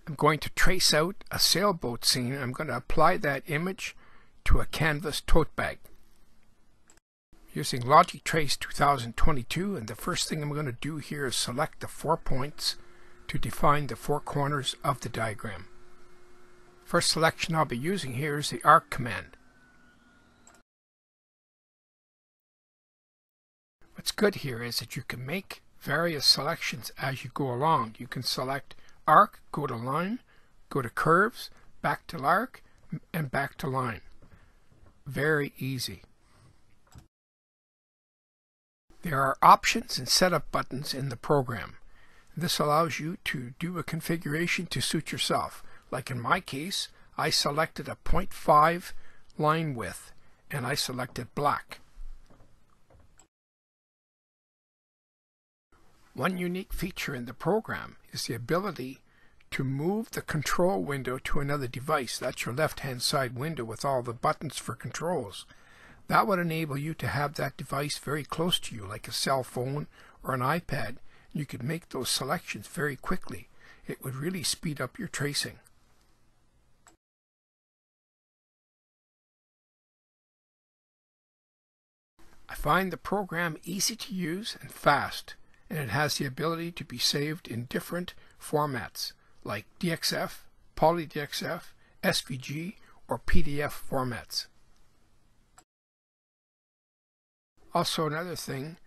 I'm going to trace out a sailboat scene. I'm going to apply that image to a canvas tote bag using Logic Trace 2022, and the first thing I'm going to do here is select the 4 points to define the 4 corners of the diagram. First selection I'll be using here is the arc command. What's good here is that you can make various selections as you go along. You can select arc, go to line, go to curves, back to arc, and back to line. Very easy. There are options and setup buttons in the program. This allows you to do a configuration to suit yourself. Like in my case, I selected a 0.5 line width and I selected black. One unique feature in the program is the ability to move the control window to another device. That's your left-hand side window with all the buttons for controls. That would enable you to have that device very close to you, like a cell phone or an iPad. You could make those selections very quickly. It would really speed up your tracing. I find the program easy to use and fast, and it has the ability to be saved in different formats like DXF, PolyDXF, SVG, or PDF formats. Also, another thing,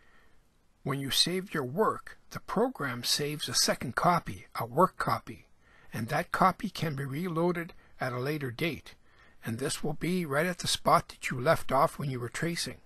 when you save your work, the program saves a second copy, a work copy, and that copy can be reloaded at a later date, and this will be right at the spot that you left off when you were tracing.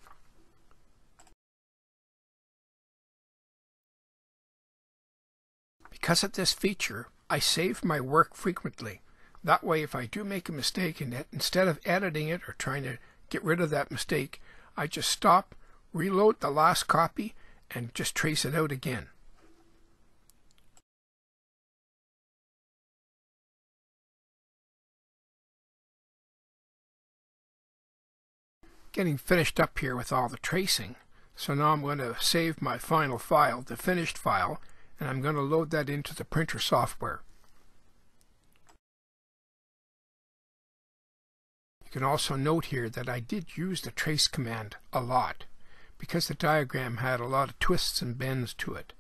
Because of this feature, I save my work frequently. That way, if I do make a mistake in it, instead of editing it or trying to get rid of that mistake, I just stop, reload the last copy, and just trace it out again. Getting finished up here with all the tracing, so now I'm going to save my final file, the finished file, and I'm going to load that into the printer software. You can also note here that I did use the trace command a lot because the diagram had a lot of twists and bends to it.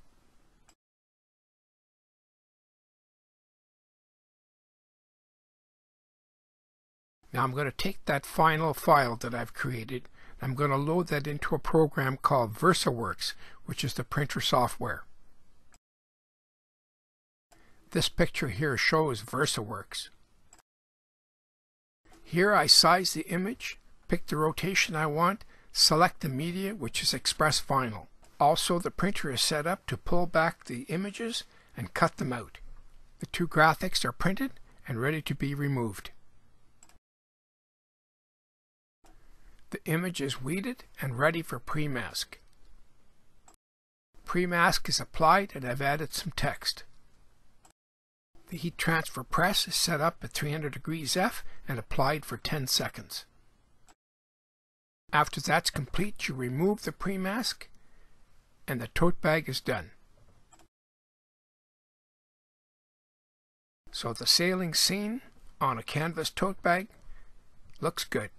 Now I'm going to take that final file that I've created, and I'm going to load that into a program called VersaWorks, which is the printer software. This picture here shows VersaWorks. Here I size the image, pick the rotation I want, select the media, which is Express Vinyl. Also, the printer is set up to pull back the images and cut them out. The 2 graphics are printed and ready to be removed. The image is weeded and ready for pre-mask. Pre-mask is applied and I've added some text. The heat transfer press is set up at 300 degrees F and applied for 10 seconds. After that's complete, you remove the pre-mask and the tote bag is done. So the sailing scene on a canvas tote bag looks good.